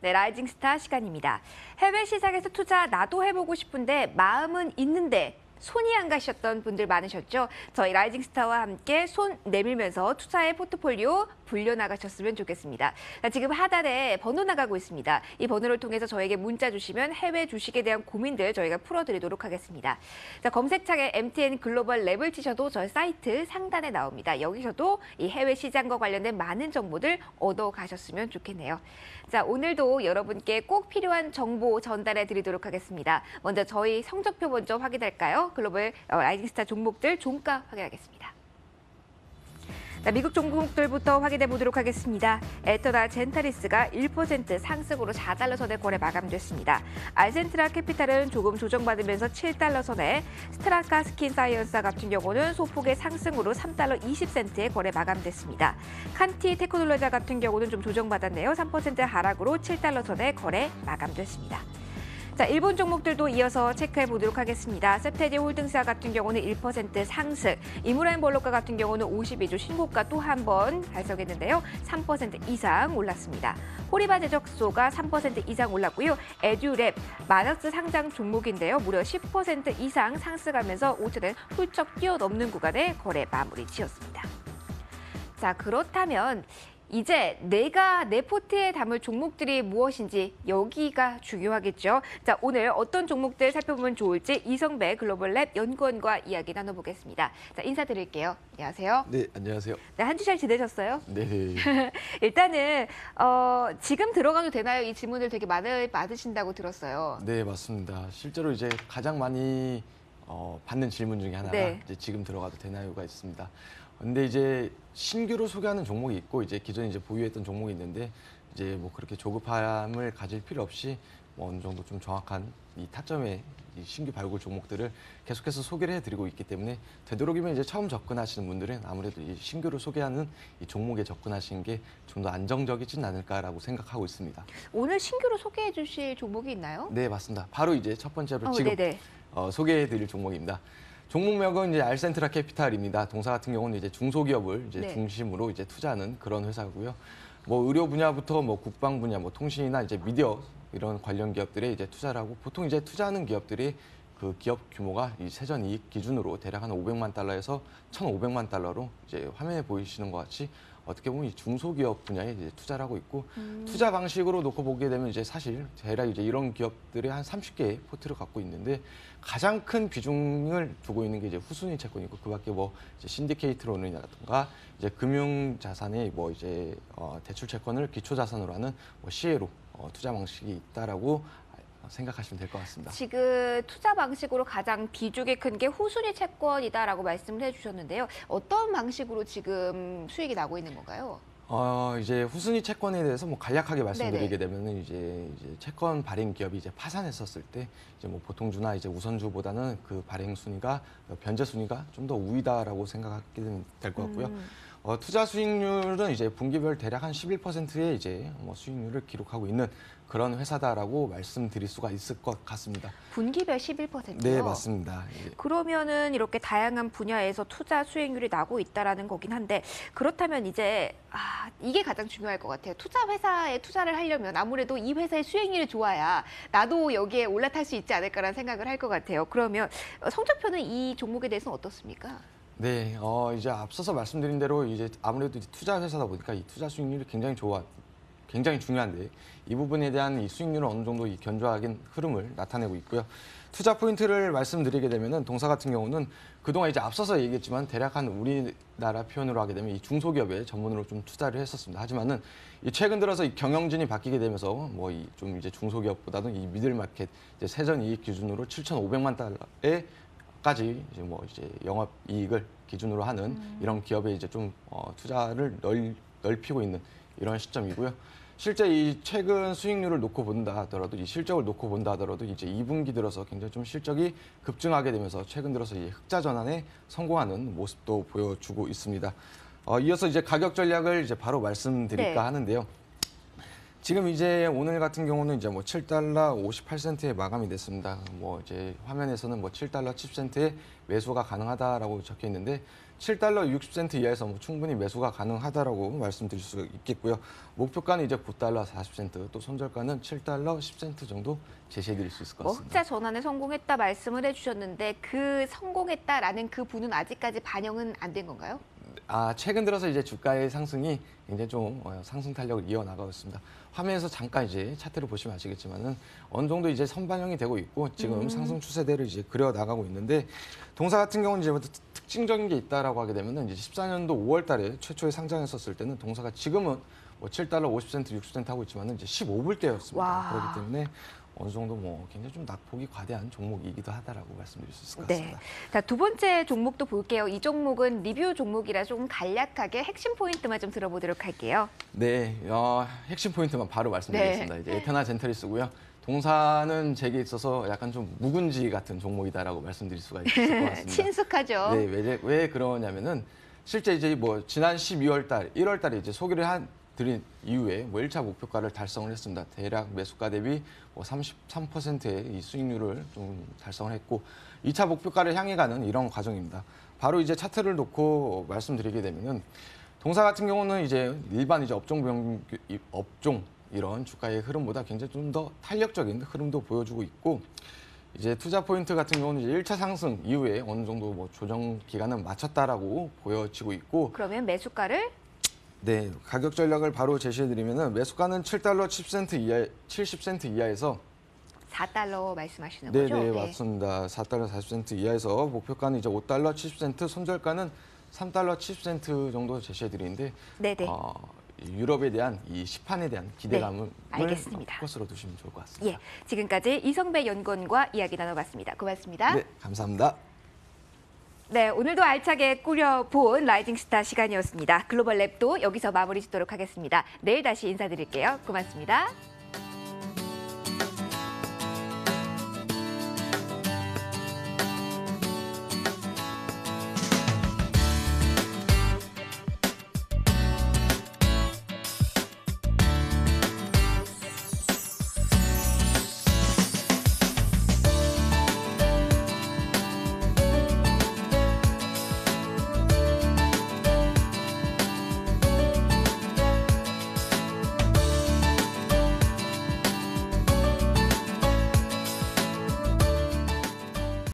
네, 라이징 스타 시간입니다. 해외 시장에서 투자 나도 해보고 싶은데 마음은 있는데 손이 안 가셨던 분들 많으셨죠? 저희 라이징 스타와 함께 손 내밀면서 투자의 포트폴리오 불려나가셨으면 좋겠습니다. 자, 지금 하단에 번호 나가고 있습니다. 이 번호를 통해서 저에게 문자 주시면 해외 주식에 대한 고민들 저희가 풀어드리도록 하겠습니다. 자, 검색창에 MTN 글로벌 랩을 치셔도 저희 사이트 상단에 나옵니다. 여기서도 이 해외 시장과 관련된 많은 정보들 얻어가셨으면 좋겠네요. 자, 오늘도 여러분께 꼭 필요한 정보 전달해 드리도록 하겠습니다. 먼저 저희 성적표 먼저 확인할까요? 글로벌 라이징 스타 종목들 종가 확인하겠습니다. 자, 미국 종목들부터 확인해 보도록 하겠습니다. 에터나 젠타리스가 1% 상승으로 4달러 선에 거래 마감됐습니다. 알센트라 캐피탈은 조금 조정받으면서 7달러 선에, 스트라카 스킨 사이언스 같은 경우는 소폭의 상승으로 3달러 20센트에 거래 마감됐습니다. 칸티 테크놀로지 같은 경우는 좀 조정받았네요. 3% 하락으로 7달러 선에 거래 마감됐습니다. 자, 일본 종목들도 이어서 체크해 보도록 하겠습니다. 셉테디 홀딩사 같은 경우는 1% 상승, 이무라인볼로카 같은 경우는 52주 신고가 또 한 번 달성했는데요. 3% 이상 올랐습니다. 호리바 제적소가 3% 이상 올랐고요. 에듀랩, 마너스 상장 종목인데요. 무려 10% 이상 상승하면서 5천엔 훌쩍 뛰어넘는 구간에 거래 마무리 지었습니다. 자, 그렇다면 이제 내가 내 포트에 담을 종목들이 무엇인지 여기가 중요하겠죠. 자, 오늘 어떤 종목들 살펴보면 좋을지 이성배 글로벌랩 연구원과 이야기 나눠보겠습니다. 자, 인사드릴게요. 안녕하세요. 네, 안녕하세요. 네, 한 주 잘 지내셨어요? 네. 일단은 지금 들어가도 되나요? 이 질문을 되게 많으신다고 들었어요. 네, 맞습니다. 실제로 이제 가장 많이 받는 질문 중에 하나가 네. 이제 지금 들어가도 되나요가 있습니다. 근데 이제 신규로 소개하는 종목이 있고 이제 기존에 이제 보유했던 종목이 있는데 이제 뭐 그렇게 조급함을 가질 필요 없이 뭐 어느 정도 좀 정확한 이 타점의 이 신규 발굴 종목들을 계속해서 소개를 해드리고 있기 때문에 되도록이면 이제 처음 접근하시는 분들은 아무래도 이 신규로 소개하는 이 종목에 접근하시는 게 좀 더 안정적이진 않을까라고 생각하고 있습니다. 오늘 신규로 소개해 주실 종목이 있나요? 네, 맞습니다. 바로 이제 첫 번째로 지금 네네. 소개해드릴 종목입니다. 종목명은 이제 알센트라 캐피탈입니다. 동사 같은 경우는 이제 중소기업을 이제 네. 중심으로 이제 투자하는 그런 회사고요. 뭐 의료 분야부터 뭐 국방 분야, 뭐 통신이나 이제 미디어 이런 관련 기업들에 이제 투자를 하고 보통 이제 투자하는 기업들이 그 기업 규모가 이 세전 이익 기준으로 대략 한 500만 달러에서 1,500만 달러로 이제 화면에 보이시는 것 같이 어떻게 보면 이 중소기업 분야에 이제 투자를 하고 있고 투자 방식으로 놓고 보게 되면 이제 사실 대략 이제 이런 기업들이 한 30개의 포트를 갖고 있는데 가장 큰 비중을 두고 있는 게 이제 후순위 채권이고 그밖에 뭐 이제 신디케이트 론이라든가 이제 금융 자산의 뭐 이제 대출 채권을 기초 자산으로 하는 뭐 CA로 투자 방식이 있다라고 생각하시면 될 것 같습니다. 지금 투자 방식으로 가장 비중이 큰 게 후순위 채권이다라고 말씀을 해주셨는데요. 어떤 방식으로 지금 수익이 나고 있는 건가요? 이제 후순위 채권에 대해서 뭐 간략하게 말씀드리게 네네. 되면은 이제 채권 발행 기업이 이제 파산했었을 때 이제 뭐 보통주나 이제 우선주보다는 그 발행 순위가 변제 순위가 좀 더 우위다라고 생각하게 될 것 같고요. 투자 수익률은 이제 분기별 대략 한 11%의 이제 뭐 수익률을 기록하고 있는 그런 회사다라고 말씀드릴 수가 있을 것 같습니다. 분기별 11%요? 네, 맞습니다. 그러면은 이렇게 다양한 분야에서 투자 수익률이 나고 있다라는 거긴 한데 그렇다면 이제 이게 가장 중요할 것 같아요. 투자 회사에 투자를 하려면 아무래도 이 회사의 수익률이 좋아야 나도 여기에 올라탈 수 있지 않을까라는 생각을 할 것 같아요. 그러면 성적표는 이 종목에 대해서는 어떻습니까? 네, 이제 앞서서 말씀드린 대로 이제 아무래도 투자 회사다 보니까 이 투자 수익률이 굉장히 중요한데 이 부분에 대한 이 수익률은 어느 정도 이 견조하긴 흐름을 나타내고 있고요. 투자 포인트를 말씀드리게 되면은 동사 같은 경우는 그동안 이제 앞서서 얘기했지만 대략 한 우리나라 표현으로 하게 되면 이 중소기업에 전문으로 좀 투자를 했었습니다. 하지만은 이 최근 들어서 이 경영진이 바뀌게 되면서 뭐 이 좀 이제 중소기업보다는 이 미들마켓 이제 세전 이익 기준으로 7,500만 달러에까지 이제 뭐 이제 영업 이익을 기준으로 하는 이런 기업에 이제 좀 투자를 넓히고 있는 이런 시점이고요. 실제 이 최근 수익률을 놓고 본다 하더라도 이 실적을 놓고 본다 하더라도 이제 2분기 들어서 굉장히 좀 실적이 급증하게 되면서 최근 들어서 이 흑자 전환에 성공하는 모습도 보여주고 있습니다. 이어서 이제 가격 전략을 이제 바로 말씀드릴까 네. 하는데요. 지금 이제 오늘 같은 경우는 이제 뭐 7달러 58센트에 마감이 됐습니다. 뭐 이제 화면에서는 뭐 7달러 10센트에 매수가 가능하다라고 적혀 있는데 7달러 60센트 이하에서 뭐 충분히 매수가 가능하다라고 말씀드릴 수 있겠고요. 목표가는 이제 9달러 40센트, 또 손절가는 7달러 10센트 정도 제시해 드릴 수 있을 것 뭐 같습니다. 흑자 전환에 성공했다 말씀을 해주셨는데 그 성공했다라는 그 부는 아직까지 반영은 안 된 건가요? 최근 들어서 이제 주가의 상승이 굉장히 좀 상승 탄력을 이어나가고 있습니다. 화면에서 잠깐 이제 차트를 보시면 아시겠지만은 어느 정도 이제 선반영이 되고 있고 지금 상승 추세대로 이제 그려 나가고 있는데 동사 같은 경우는 이제 뭐 특징적인 게 있다라고 하게 되면은 이제 14년도 5월달에 최초에 상장했었을 때는 동사가 지금은 뭐 7달러 50센트, 60센트 하고 있지만은 이제 15불대였습니다. 와. 그렇기 때문에 어느 정도 뭐 굉장히 좀 낙폭이 과대한 종목이기도 하다라고 말씀드릴 수 있을 것 네. 같습니다. 자, 두 번째 종목도 볼게요. 이 종목은 리뷰 종목이라 조금 간략하게 핵심 포인트만 좀 들어보도록 할게요. 네, 핵심 포인트만 바로 말씀드리겠습니다. 이제 에테나 젠터리스고요. 동사는 제게 있어서 약간 좀 묵은지 같은 종목이다라고 말씀드릴 수가 있을 것 같습니다. 친숙하죠. 네, 왜 그러냐면은 실제 이제 뭐 지난 12월 달, 1월 달에 이제 소개를 드린 이후에 뭐 1차 목표가를 달성을 했습니다. 대략 매수가 대비 뭐 33%의 이 수익률을 좀 달성을 했고 2차 목표가를 향해 가는 이런 과정입니다. 바로 이제 차트를 놓고 말씀드리게 되면은 동사 같은 경우는 이제 일반 이제 업종 이런 주가의 흐름보다 굉장히 좀 더 탄력적인 흐름도 보여주고 있고 이제 투자 포인트 같은 경우는 이제 1차 상승 이후에 어느 정도 뭐 조정 기간은 마쳤다라고 보여지고 있고 그러면 매수가를 네, 가격 전략을 바로 제시해 드리면은 매수가는 7달러 10센트 이하 70센트 이하에서 4달러 말씀하시는 네, 거죠? 네, 맞습니다. 4달러 40센트 이하에서 목표가는 이제 5달러 70센트, 손절가는 3달러 70센트 정도 제시해 드리는데 네네. 유럽에 대한 이 시판에 대한 기대감을 알겠습니다. 포커스로 두시면 좋을 것 같습니다. 예, 지금까지 이성배 연구원과 이야기 나눠봤습니다. 고맙습니다. 네, 감사합니다. 네, 오늘도 알차게 꾸려본 라이징 스타 시간이었습니다. 글로벌 랩도 여기서 마무리 짓도록 하겠습니다. 내일 다시 인사드릴게요. 고맙습니다.